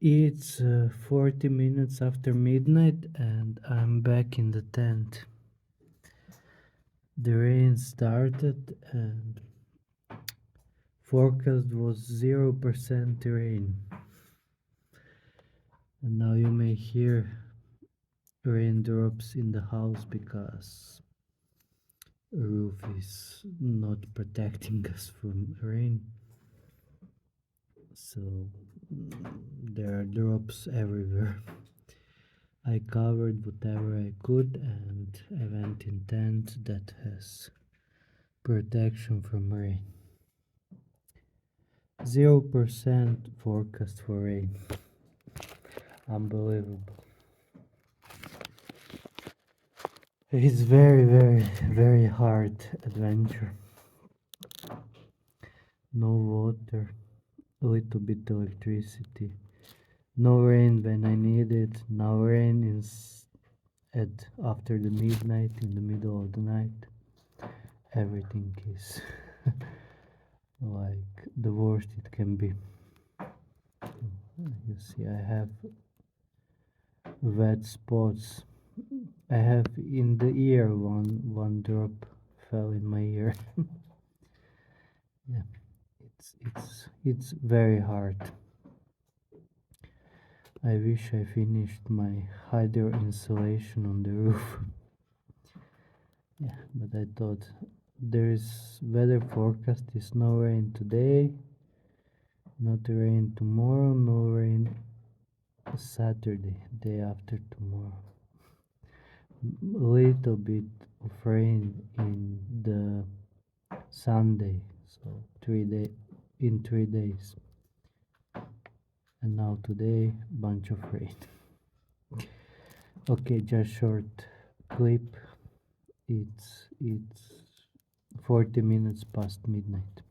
It's 40 minutes after midnight and I'm back in the tent. The rain started and forecast was 0% rain. And now you may hear raindrops in the house because the roof is not protecting us from rain. So there are drops everywhere. I covered whatever I could and I went in tent that has protection from rain. 0% forecast for rain. Unbelievable. It's very hard adventure. No water, a little bit electricity. No rain when I need it. No rain after the midnight, in the middle of the night. Everything is like the worst it can be. You see, I have wet spots. I have in the ear one drop fell in my ear. Yeah, it's very hard. I wish I finished my hydro insulation on the roof. Yeah, but I thought there's weather forecast is no rain today, not rain tomorrow, no rain Saturday, day after tomorrow. A little bit of rain in the Sunday, so 3 days. And now today, bunch of rain. Okay, just short clip. It's 40 minutes past midnight.